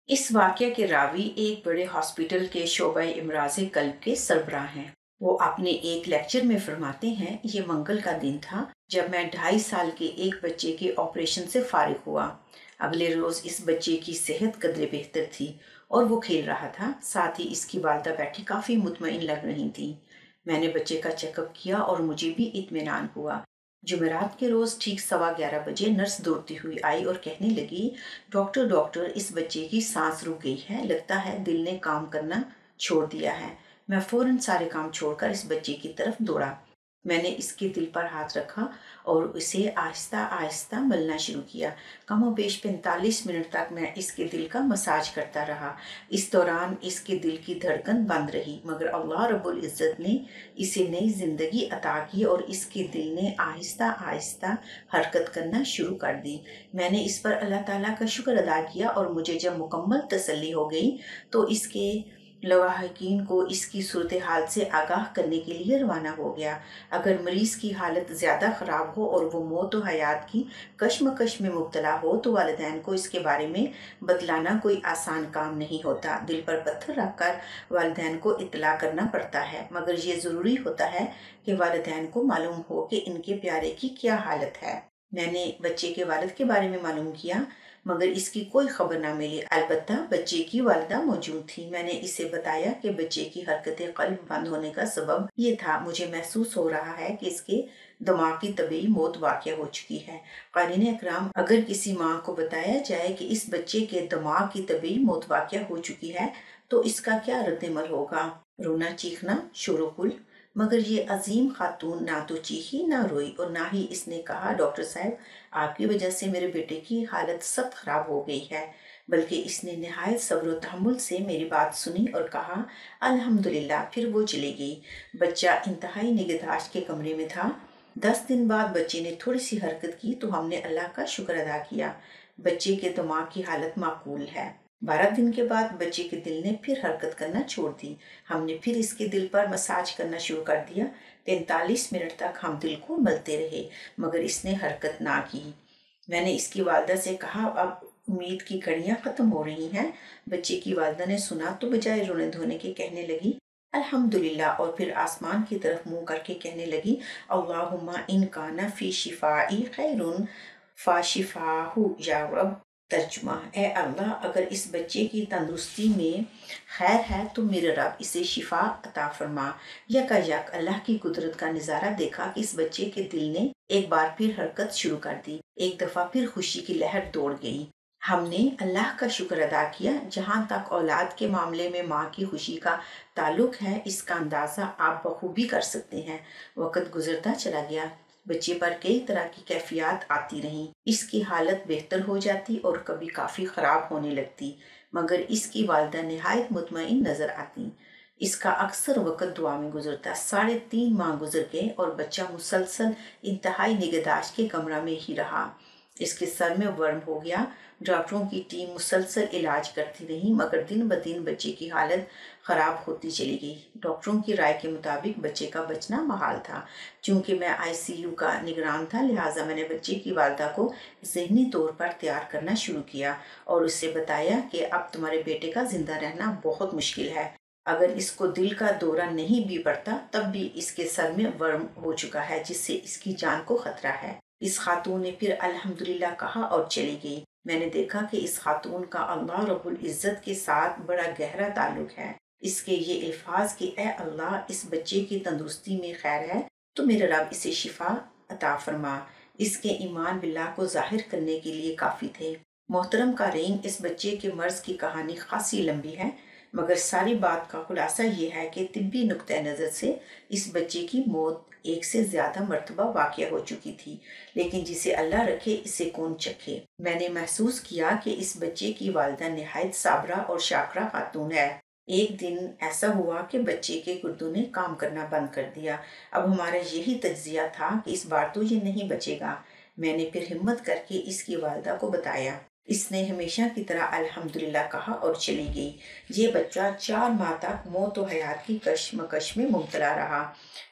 اس واقعے کے راوی ایک بڑے ہاسپٹل کے شعبہ امراض قلب کے سربراہ ہیں۔ وہ اپنے ایک لیکچر میں فرماتے ہیں، یہ منگل کا دن تھا جب میں 2.5 سال کے ایک بچے کے آپریشن سے فارغ ہوا۔ اگلے روز اس بچے کی صحت قدرے بہتر تھی اور وہ کھیل رہا تھا، ساتھ ہی اس کی والدہ بیٹھی کافی مطمئن لگ رہی تھی۔ میں نے بچے کا چیک اپ کیا اور مجھے بھی اطمینان ہوا۔ جمعرات کے روز ٹھیک 11:15 نرس دوڑتی ہوئی آئی اور کہنے لگی، ڈاکٹر اس بچے کی سانس رک گئی ہے، لگتا ہے دل نے کام کرنا چھوڑ دیا ہے۔ میں فوراً سارے کام چھوڑ کر اس بچے کی طرف دوڑا۔ میں نے اس کے دل پر ہاتھ رکھا اور اسے آہستہ آہستہ ملنا شروع کیا۔ کم و بیش 45 منٹ تک میں اس کے دل کا مساج کرتا رہا۔ اس دوران اس کے دل کی دھڑکن بند رہی، مگر اللہ رب العزت نے اسے نئی زندگی عطا کی اور اس کے دل نے آہستہ آہستہ حرکت کرنا شروع کر دی۔ میں نے اس پر اللہ تعالیٰ کا شکر ادا کیا اور مجھے جب مکمل تسلی ہو گئی تو اس کے لواحقین کو اس کی صورتحال سے آگاہ کرنے کے لیے روانہ ہو گیا۔ اگر مریض کی حالت زیادہ خراب ہو اور وہ موت و حیات کی کشمکش میں مبتلا ہو تو والدین کو اس کے بارے میں بتلانا کوئی آسان کام نہیں ہوتا۔ دل پر پتھر رکھ کر والدین کو اطلاع کرنا پڑتا ہے، مگر یہ ضروری ہوتا ہے کہ والدین کو معلوم ہو کہ ان کے پیارے کی کیا حالت ہے۔ میں نے بچے کے والد کے بارے میں معلوم کیا، مگر اس کی کوئی خبر نہ ملی۔ البتہ بچے کی والدہ موجود تھی۔ میں نے اسے بتایا کہ بچے کی حرکت قلب بند ہونے کا سبب یہ تھا۔ مجھے محسوس ہو رہا ہے کہ اس کے دماغ کی طبیعی موت واقع ہو چکی ہے۔ قارئین اکرام، اگر کسی ماں کو بتایا جائے کہ اس بچے کے دماغ کی طبیعی موت واقع ہو چکی ہے تو اس کا کیا رد عمل ہوگا؟ رونا، چیخنا، شور و غل؟ مگر یہ عظیم خاتون نہ تو چیخی نہ روئی اور نہ ہی اس نے کہا، ڈاکٹر صاحب آپ کی وجہ سے میرے بیٹے کی حالت سخت خراب ہو گئی ہے، بلکہ اس نے نہایت صبر و تحمل سے میری بات سنی اور کہا الحمدللہ، پھر وہ چلی گئی۔ بچہ انتہائی نگہداشت کے کمرے میں تھا۔ 10 دن بعد بچے نے تھوڑی سی حرکت کی تو ہم نے اللہ کا شکر ادا کیا۔ بچے کے دماغ کی حالت معقول ہے۔ 12 دن کے بعد بچے کے دل نے پھر حرکت کرنا چھوڑ دی۔ ہم نے پھر اس کے دل پر مساج کرنا شروع کر دیا۔ 45 منٹ تک ہم دل کو ملتے رہے، مگر اس نے حرکت نہ کی۔ میں نے اس کی والدہ سے کہا، اب امید کی گھڑیاں ختم ہو رہی ہیں۔ بچے کی والدہ نے سنا تو بجائے رونے دھونے کے کہنے لگی الحمدللہ، اور پھر آسمان کی طرف منہ کر کے کہنے لگی اللہم ان کان فی شفائی خیر فاشفاہ یا رب۔ ترجمہ: اے اللہ، اگر اس بچے کی تندرستی میں خیر ہے تو میرے رب اسے شفا عطا فرما۔ یکا یک اللہ کی قدرت کا نظارہ دیکھا کہ اس بچے کے دل نے ایک بار پھر حرکت شروع کر دی۔ ایک دفعہ پھر خوشی کی لہر دوڑ گئی۔ ہم نے اللہ کا شکر ادا کیا۔ جہاں تک اولاد کے معاملے میں ماں کی خوشی کا تعلق ہے، اس کا اندازہ آپ بخوبی کر سکتے ہیں۔ وقت گزرتا چلا گیا، بچے پر کئی طرح کی کیفیات آتی رہیں۔ اس کی حالت بہتر ہو جاتی اور کبھی کافی خراب ہونے لگتی، مگر اس کی والدہ نہایت مطمئن نظر آتی۔ اس کا اکثر وقت دعا میں گزرتا۔ 3.5 ماہ گزر گئے اور بچہ مسلسل انتہائی نگہداشت کے کمرہ میں ہی رہا۔ اس کے سر میں ورم ہو گیا۔ ڈاکٹروں کی ٹیم مسلسل علاج کرتی رہی، مگر دن بدن بچے کی حالت خراب ہوتی چلی گئی۔ ڈاکٹروں کی رائے کے مطابق بچے کا بچنا محال تھا۔ چونکہ میں ICU کا نگران تھا، لہٰذا میں نے بچے کی والدہ کو ذہنی طور پر تیار کرنا شروع کیا اور اسے بتایا کہ اب تمہارے بیٹے کا زندہ رہنا بہت مشکل ہے۔ اگر اس کو دل کا دورہ نہیں بھی پڑتا تب بھی اس کے سر میں ورم ہو چکا ہے، جس سے اس کی جان کو خطرہ ہے۔ اس خاتون نے پھر الحمدللہ کہا اور چلی گئی۔ میں نے دیکھا کہ اس خاتون کا اللہ رب العزت کے ساتھ بڑا گہرا تعلق ہے۔ اس کے یہ الفاظ کہ اے اللہ، اس بچے کی تندرستی میں خیر ہے تو میرے رب اسے شفا عطا فرما، اس کے ایمان باللہ کو ظاہر کرنے کے لیے کافی تھے۔ محترم قارئین، اس بچے کے مرض کی کہانی خاصی لمبی ہے، مگر ساری بات کا خلاصہ یہ ہے کہ طبی نقطہ نظر سے اس بچے کی موت 1 سے زیادہ مرتبہ واقع ہو چکی تھی، لیکن جسے اللہ رکھے اسے کون چکھے۔ میں نے محسوس کیا کہ اس بچے کی والدہ نہایت صابرہ اور شاکرہ خاتون ہے۔ ایک دن ایسا ہوا کہ بچے کے گردوں نے کام کرنا بند کر دیا۔ اب ہمارا یہی تجزیہ تھا کہ اس بار تو یہ نہیں بچے گا۔ میں نے پھر ہمت کر کے اس کی والدہ کو بتایا۔ اس نے ہمیشہ کی طرح الحمدللہ کہا اور چلی گئی۔ یہ بچہ 4 ماہ تک موت و حیات کی کشمکش میں مبتلا رہا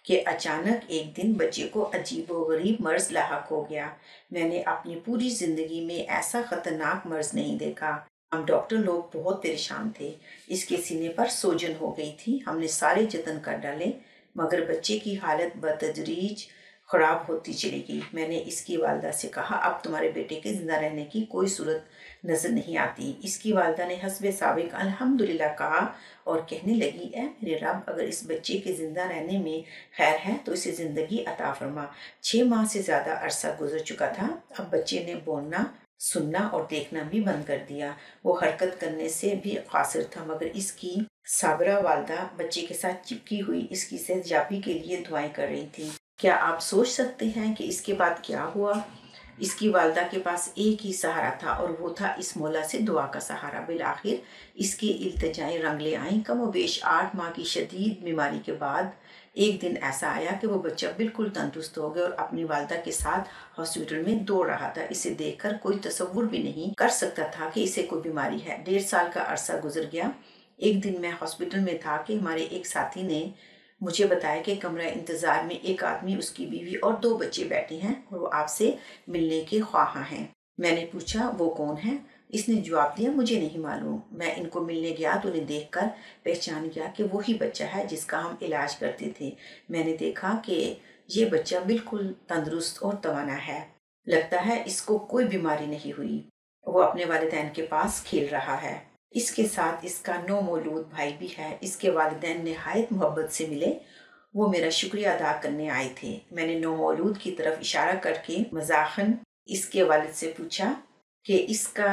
کہ اچانک ایک دن بچے کو عجیب و غریب مرض لاحق ہو گیا۔ میں نے اپنی پوری زندگی میں ایسا خطرناک مرض نہیں دیکھا۔ ہم ڈاکٹر لوگ بہت پریشان تھے، اس کے سینے پر سوجن ہو گئی تھی، ہم نے سارے جتن کر ڈالے مگر بچے کی حالت بتدریج خراب ہوتی چلی گئی۔ میں نے اس کی والدہ سے کہا اب تمہارے بیٹے کے زندہ رہنے کی کوئی صورت نظر نہیں آتی۔ اس کی والدہ نے حسب سابق الحمدللہ کہا اور کہنے لگی اے میرے رب، اگر اس بچے کے زندہ رہنے میں خیر ہے تو اسے زندگی عطا فرما۔ 6 ماہ سے زیادہ عرصہ گزر چکا تھا، اب بچے نے بولنا، سننا اور دیکھنا بھی بند کر دیا۔ وہ حرکت کرنے سے بھی قاصر تھا مگر اس کی صابرہ والدہ بچے کے ساتھ چپکی ہوئی اس کی صحت یابی کے لیے دعائیں کر رہی تھی۔ کیا آپ سوچ سکتے ہیں کہ اس کے بعد کیا ہوا؟ اس کی والدہ کے پاس ایک ہی سہارا تھا اور وہ تھا اس مولا سے دعا کا سہارا۔ بالآخر اس کی التجائیں رنگ لے آئیں۔ کم و بیش 8 ماہ کی شدید بیماری کے بعد ایک دن ایسا آیا کہ وہ بچہ بالکل تندرست ہو گیا اور اپنی والدہ کے ساتھ ہاسپٹل میں دوڑ رہا تھا۔ اسے دیکھ کر کوئی تصور بھی نہیں کر سکتا تھا کہ اسے کوئی بیماری ہے۔ 1.5 سال کا عرصہ گزر گیا۔ ایک دن میں ہاسپٹل میں تھا کہ ہمارے ایک ساتھی نے مجھے بتایا کہ کمرہ انتظار میں ایک آدمی، اس کی بیوی اور 2 بچے بیٹھے ہیں اور وہ آپ سے ملنے کے خواہاں ہیں۔ میں نے پوچھا وہ کون ہے؟ اس نے جواب دیا مجھے نہیں معلوم۔ میں ان کو ملنے گیا تو انہیں دیکھ کر پہچان گیا کہ وہی بچہ ہے جس کا ہم علاج کرتے تھے۔ میں نے دیکھا کہ یہ بچہ بالکل تندرست اور توانا ہے، لگتا ہے اس کو کوئی بیماری نہیں ہوئی۔ وہ اپنے والدین کے پاس کھیل رہا ہے۔ اس کے ساتھ اس کا نومولود بھائی بھی ہے۔ اس کے والدین نہایت محبت سے ملے، وہ میرا شکریہ ادا کرنے آئے تھے۔ میں نے نومولود کی طرف اشارہ کر کے مزاحاً اس کے والد سے پوچھا کہ اس کا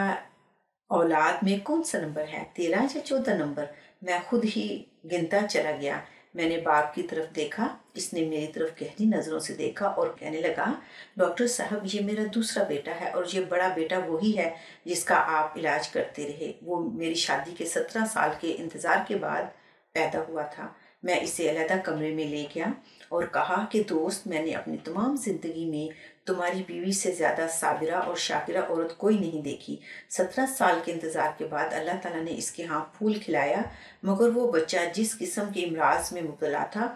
اولاد میں کون سا نمبر ہے، 13 یا 14 نمبر؟ میں خود ہی گنتا چلا گیا۔ میں نے باپ کی طرف دیکھا، اس نے میری طرف گہری نظروں سے دیکھا اور کہنے لگا ڈاکٹر صاحب یہ میرا دوسرا بیٹا ہے اور یہ بڑا بیٹا وہی ہے جس کا آپ علاج کرتے رہے۔ وہ میری شادی کے 17 سال کے انتظار کے بعد پیدا ہوا تھا۔ میں اسے علیحدہ کمرے میں لے گیا اور کہا کہ دوست، میں نے اپنی تمام زندگی میں تمہاری بیوی سے زیادہ صابرہ اور شاکرہ عورت کوئی نہیں دیکھی۔ 17 سال کے انتظار کے بعد اللہ تعالیٰ نے اس کے ہاں پھول کھلایا، مگر وہ بچہ جس قسم کے امراض میں مبتلا تھا،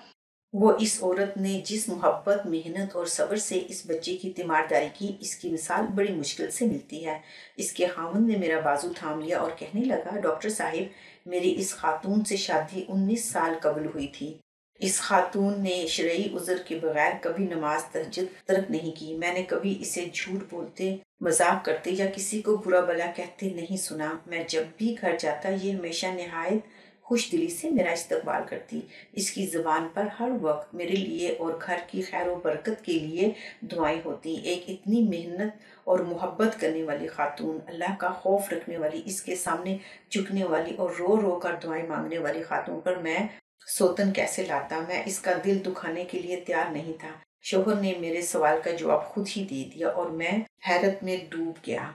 وہ اس عورت نے جس محبت، محنت اور صبر سے اس بچے کی تیمارداری کی، اس کی مثال بڑی مشکل سے ملتی ہے۔ اس کے خاوند نے میرا بازو تھام لیا اور کہنے لگا ڈاکٹر صاحب، میری اس خاتون سے شادی 19 سال قبل ہوئی تھی۔ اس خاتون نے شرعی عذر کے بغیر کبھی نماز تہجد ترک نہیں کی۔ میں نے کبھی اسے جھوٹ بولتے، مذاق کرتے یا کسی کو برا بلا کہتے نہیں سنا۔ میں جب بھی گھر جاتا یہ ہمیشہ نہایت خوش دلی سے میرا استقبال کرتی۔ اس کی زبان پر ہر وقت میرے لیے اور گھر کی خیر و برکت کے لیے دعائیں ہوتی۔ ایک اتنی محنت اور محبت کرنے والی خاتون، اللہ کا خوف رکھنے والی، اس کے سامنے جھکنے والی اور رو رو کر دعائیں مانگنے والی خاتون پر میں سوتن کیسے لاتا؟ میں اس کا دل دکھانے کے لیے تیار نہیں تھا۔ شوہر نے میرے سوال کا جواب خود ہی دے دیا اور میں حیرت میں ڈوب گیا۔